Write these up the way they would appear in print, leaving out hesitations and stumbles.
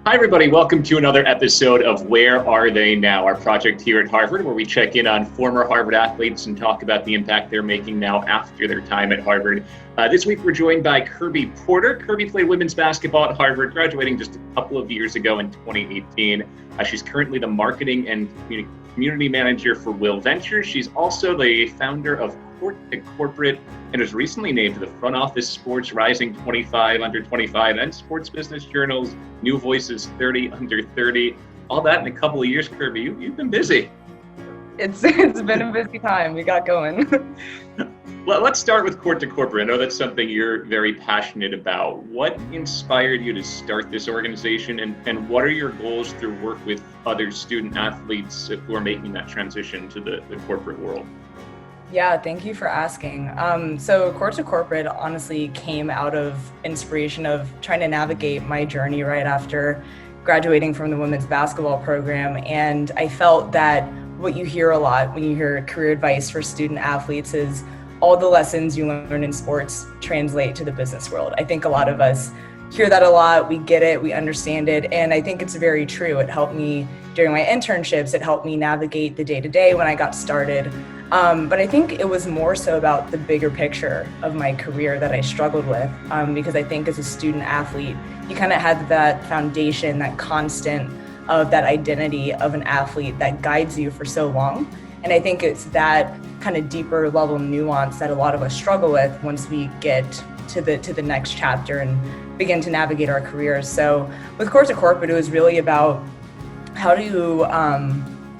Hi, everybody. Welcome to another episode of Where Are They Now, our project here at Harvard, where we check in on former Harvard athletes and talk about the impact they're making now after their time at Harvard. This week, we're joined by Kirby Porter. Kirby played women's basketball at Harvard, graduating just a couple of years ago in 2018. She's currently the marketing and community manager for Will Ventures. She's also the founder of Court to Corporate and was recently named to the Front Office Sports Rising 25 Under 25 and Sports Business Journal's New Voices 30 Under 30. All that in a couple of years, Kirby. You've been busy. It's been a busy time. We got going. Well, let's start with Court to Corporate. I know that's something you're very passionate about. What inspired you to start this organization, and what are your goals through work with other student athletes who are making that transition to the corporate world? Yeah, thank you for asking. So Court to Corporate honestly came out of inspiration of trying to navigate my journey right after graduating from the women's basketball program. And I felt that what you hear a lot when you hear career advice for student athletes is all the lessons you learn in sports translate to the business world. I think a lot of us hear that a lot. We get it, we understand it. And I think it's very true. It helped me during my internships. It helped me navigate the day-to-day when I got started. But I think it was more so about the bigger picture of my career that I struggled with, because I think as a student athlete, you kind of had that foundation, that constant of that identity of an athlete that guides you for so long. And I think it's that kind of deeper level nuance that a lot of us struggle with once we get to the next chapter and begin to navigate our careers. So with Court to Corporate, it was really about how do you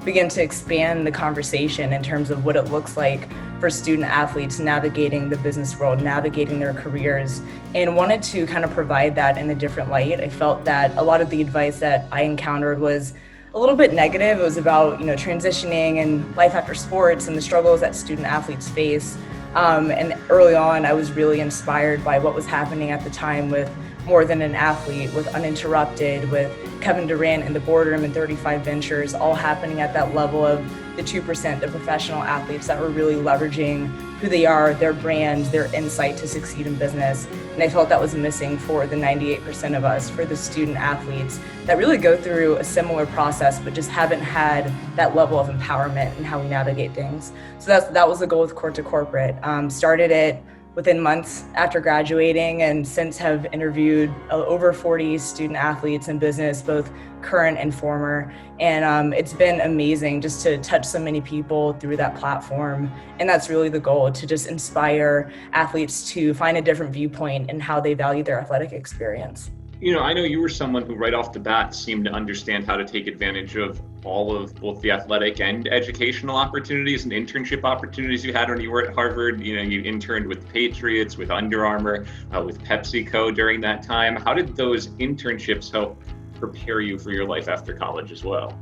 begin to expand the conversation in terms of what it looks like for student athletes navigating the business world, navigating their careers, and wanted to kind of provide that in a different light. I felt that a lot of the advice that I encountered was a little bit negative. It was about, transitioning and life after sports and the struggles that student athletes face. And early on, I was really inspired by what was happening at the time with More Than an Athlete, with Uninterrupted, with Kevin Durant and the Boardroom and 35 Ventures, all happening at that level of the 2%, the professional athletes that were really leveraging who they are, their brand, their insight to succeed in business. And I felt that was missing for the 98% of us, for the student athletes that really go through a similar process, but just haven't had that level of empowerment in how we navigate things. So that was the goal with Court to Corporate. Started it within months after graduating, and since have interviewed over 40 student athletes in business, both current and former. And it's been amazing just to touch so many people through that platform. And that's really the goal, to just inspire athletes to find a different viewpoint in how they value their athletic experience. I know you were someone who right off the bat seemed to understand how to take advantage of all of both the athletic and educational opportunities and internship opportunities you had when you were at Harvard. You interned with the Patriots, with Under Armour, with PepsiCo during that time. How did those internships help prepare you for your life after college as well?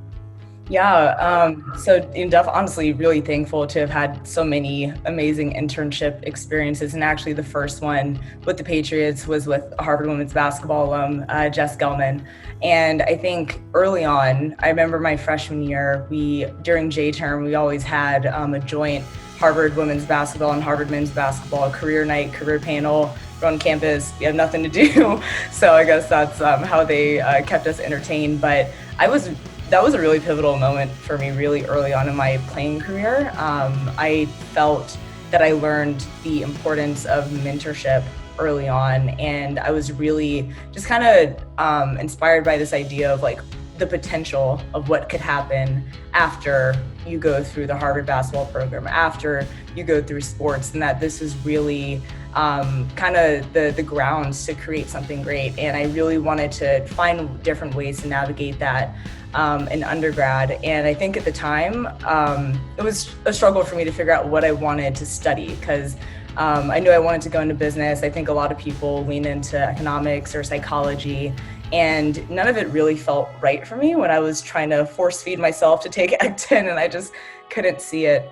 Yeah, so honestly, really thankful to have had so many amazing internship experiences. And actually the first one with the Patriots was with Harvard women's basketball alum, Jess Gelman. And I think early on, I remember my freshman year, during J-term, we always had a joint Harvard women's basketball and Harvard men's basketball career night, career panel. We're on campus, we have nothing to do. So I guess that's how they kept us entertained. But that was a really pivotal moment for me really early on in my playing career. I felt that I learned the importance of mentorship early on, and I was really just kind of inspired by this idea of like the potential of what could happen after you go through the Harvard basketball program, after you go through sports, and that this is really kind of the grounds to create something great. And I really wanted to find different ways to navigate that in undergrad. And I think at the time, it was a struggle for me to figure out what I wanted to study, because I knew I wanted to go into business. I think a lot of people lean into economics or psychology, and none of it really felt right for me when I was trying to force feed myself to take Ec-10, and I just couldn't see it.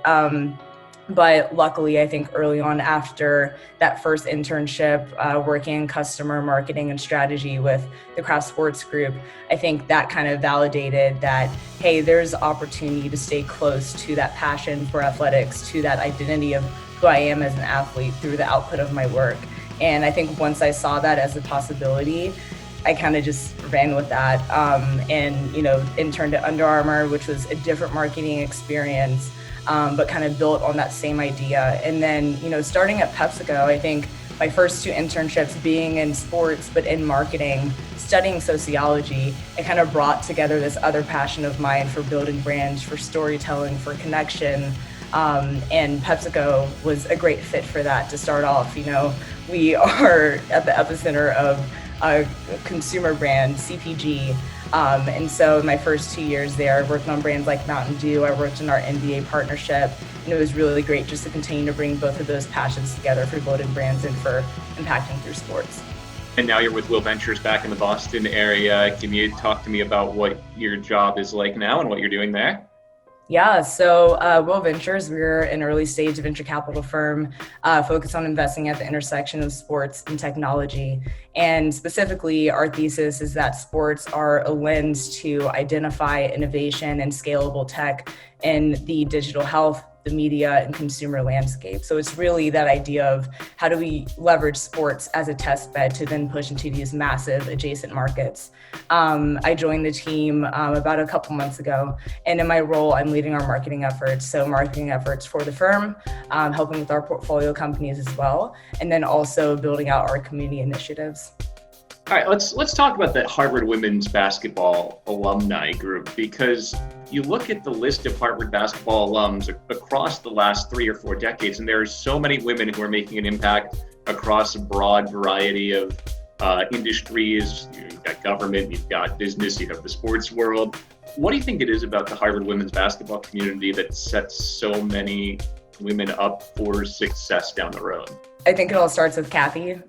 But luckily, I think early on after that first internship, working in customer marketing and strategy with the Craft Sports Group, I think that kind of validated that, hey, there's opportunity to stay close to that passion for athletics, to that identity of who I am as an athlete through the output of my work. And I think once I saw that as a possibility, I kind of just ran with that, and interned at Under Armour, which was a different marketing experience, but kind of built on that same idea. And then starting at PepsiCo, I think my first two internships being in sports, but in marketing, studying sociology, it kind of brought together this other passion of mine for building brands, for storytelling, for connection. And PepsiCo was a great fit for that to start off. We are at the epicenter of a consumer brand, CPG. And so in my first 2 years there, I worked on brands like Mountain Dew. I worked in our NBA partnership. And it was really great just to continue to bring both of those passions together for building brands and for impacting through sports. And now you're with Will Ventures back in the Boston area. Can you talk to me about what your job is like now and what you're doing there? Yeah, so Will Ventures, we're an early stage venture capital firm focused on investing at the intersection of sports and technology. And specifically, our thesis is that sports are a lens to identify innovation and scalable tech in the digital health, the media, and consumer landscape. So it's really that idea of how do we leverage sports as a test bed to then push into these massive adjacent markets. I joined the team about a couple months ago, and in my role, I'm leading our marketing efforts. So marketing efforts for the firm, helping with our portfolio companies as well, and then also building out our community initiatives. All right, let's talk about the Harvard women's basketball alumni group, because you look at the list of Harvard basketball alums across the last 3 or 4 decades, and there are so many women who are making an impact across a broad variety of industries. You've got government, you've got business, you have the sports world. What do you think it is about the Harvard women's basketball community that sets so many women up for success down the road? I think it all starts with Kathy.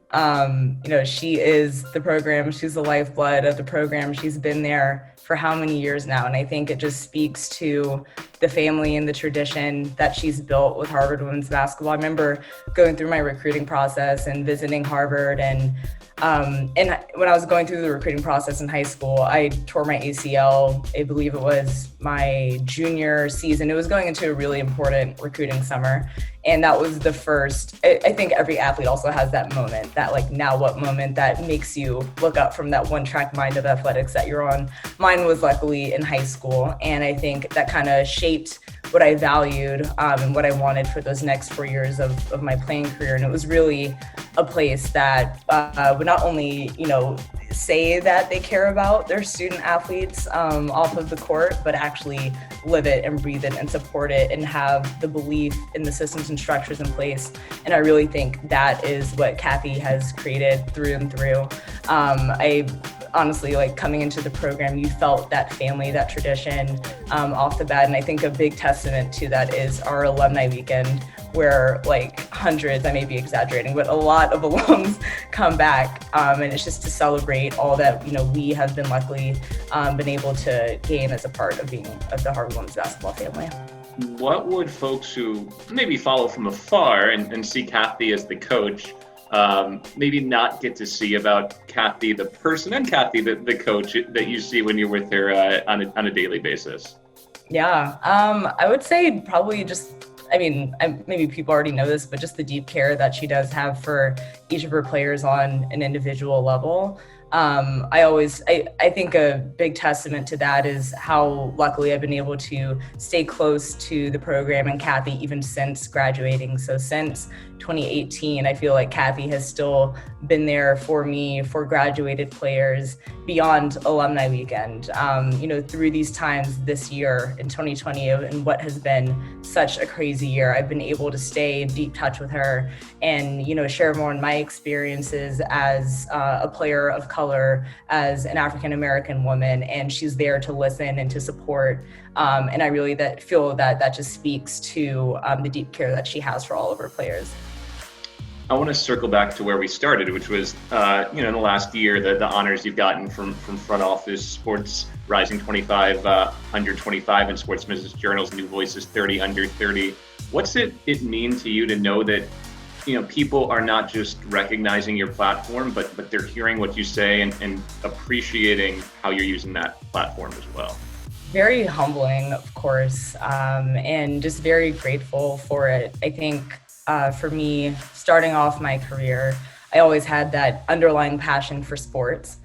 She is the program. She's the lifeblood of the program. She's been there for how many years now? And I think it just speaks to the family and the tradition that she's built with Harvard women's basketball. I remember going through my recruiting process and visiting Harvard, and when I was going through the recruiting process in high school, I tore my ACL. I believe it was my junior season. It was going into a really important recruiting summer. And that was the first, I think every athlete also has that moment, that like now what moment that makes you look up from that one track mind of athletics that you're on. Mine was luckily in high school. And I think that kind of shaped what I valued and what I wanted for those next 4 years of my playing career. And it was really a place that would not only, say that they care about their student athletes off of the court, but actually live it and breathe it and support it and have the belief in the systems and structures in place. And I really think that is what Kathy has created through and through. I honestly, like coming into the program, you felt that family, that tradition off the bat. And I think a big testament to that is our alumni weekend, where like hundreds, I may be exaggerating, but a lot of alums come back. And it's just to celebrate all that, we have been luckily been able to gain as a part of being of the Harvard women's basketball family. What would folks who maybe follow from afar and see Kathy as the coach, maybe not get to see about Kathy the person and Kathy the coach that you see when you're with her on a daily basis? Yeah, I would say probably just, maybe people already know this, but just the deep care that she does have for each of her players on an individual level. I think a big testament to that is how luckily I've been able to stay close to the program and Kathy even since graduating. So since 2018, I feel like Kathy has still been there for me, for graduated players beyond alumni weekend. Through these times this year in 2020 and what has been such a crazy year, I've been able to stay in deep touch with her and, share more on my experiences as a player of color, as an African-American woman, and she's there to listen and to support. And I really feel that just speaks to the deep care that she has for all of her players. I want to circle back to where we started, which was, in the last year, the honors you've gotten from front office, Sports Rising 25 under 25, and Sports Business Journal's New Voices 30 under 30. What's it mean to you to know that, people are not just recognizing your platform, but they're hearing what you say and appreciating how you're using that platform as well? Very humbling, of course, and just very grateful for it. I think for me, starting off my career, I always had that underlying passion for sports,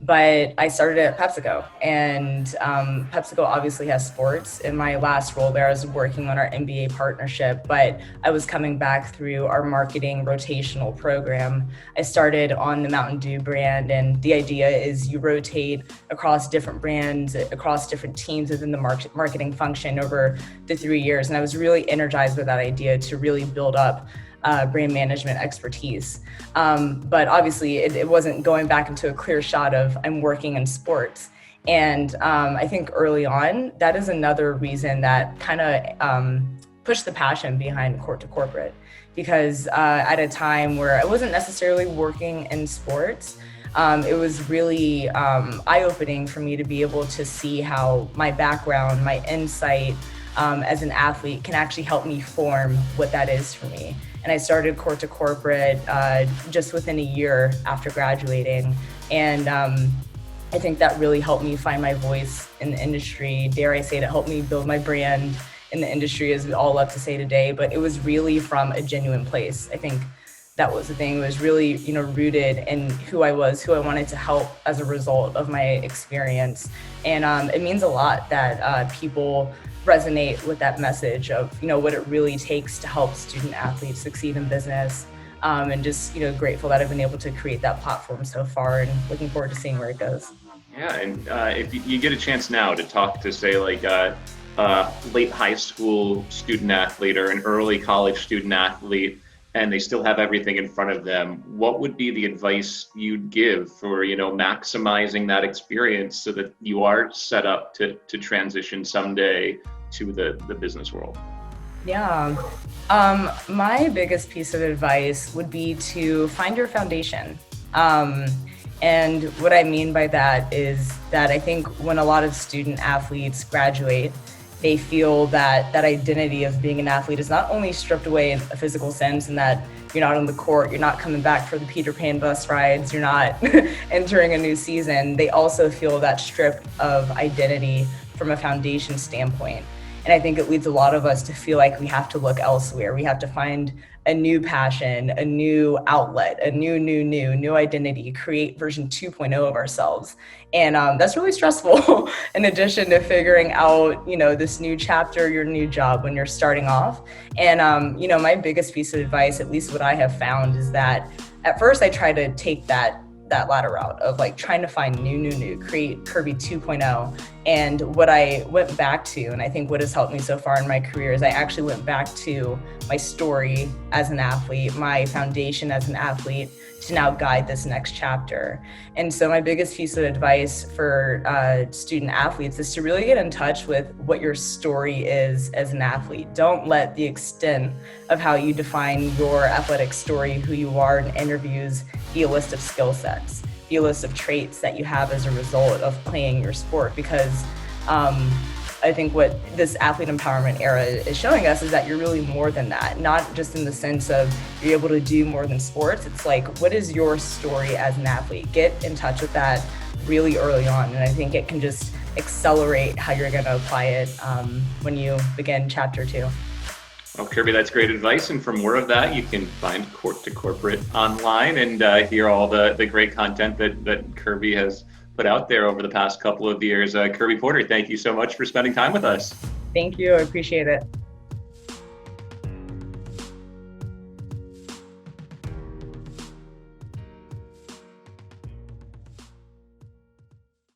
but I started at PepsiCo, and PepsiCo obviously has sports. In my last role there, I was working on our NBA partnership, but I was coming back through our marketing rotational program. I started on the Mountain Dew brand, and the idea is you rotate across different brands, across different teams within the marketing function over the 3 years. And I was really energized with that idea to really build up brand management expertise. But obviously it wasn't going back into a clear shot of I'm working in sports. And I think early on, that is another reason that kind of pushed the passion behind Court to Corporate, because at a time where I wasn't necessarily working in sports, it was really eye-opening for me to be able to see how my background, my insight as an athlete can actually help me form what that is for me. And I started Court to Corporate just within a year after graduating. And I think that really helped me find my voice in the industry. Dare I say it helped me build my brand in the industry, as we all love to say today, but it was really from a genuine place. I think that was the thing. It was really, rooted in who I was, who I wanted to help as a result of my experience. And it means a lot that people resonate with that message of, what it really takes to help student athletes succeed in business. And just, grateful that I've been able to create that platform so far, and looking forward to seeing where it goes. Yeah, and if you get a chance now to talk to, say, like a late high school student athlete or an early college student athlete, and they still have everything in front of them, what would be the advice you'd give for, maximizing that experience so that you are set up to transition someday to the business world? Yeah. My biggest piece of advice would be to find your foundation. And what I mean by that is that I think when a lot of student athletes graduate, they feel that that identity of being an athlete is not only stripped away in a physical sense, and that you're not on the court, you're not coming back for the Peter Pan bus rides, you're not entering a new season. They also feel that strip of identity from a foundation standpoint. And I think it leads a lot of us to feel like we have to look elsewhere. We have to find a new passion, a new outlet, a new identity, create version 2.0 of ourselves. And that's really stressful in addition to figuring out, this new chapter, your new job when you're starting off. And, my biggest piece of advice, at least what I have found, is that at first I try to take that latter route of like trying to find new, create Kirby 2.0. And what I went back to, and I think what has helped me so far in my career, is I actually went back to my story as an athlete, my foundation as an athlete, to now guide this next chapter. And so my biggest piece of advice for student athletes is to really get in touch with what your story is as an athlete. Don't let the extent of how you define your athletic story, who you are in interviews, be a list of skill sets, be a list of traits that you have as a result of playing your sport. Because I think what this athlete empowerment era is showing us is that you're really more than that, not just in the sense of you're able to do more than sports. It's like, what is your story as an athlete? Get in touch with that really early on. And I think it can just accelerate how you're going to apply it when you begin chapter 2. Well, Kirby, that's great advice. And for more of that, you can find Court to Corporate online and hear all the great content that Kirby has put out there over the past couple of years. Kirby Porter, thank you so much for spending time with us. Thank you. I appreciate it.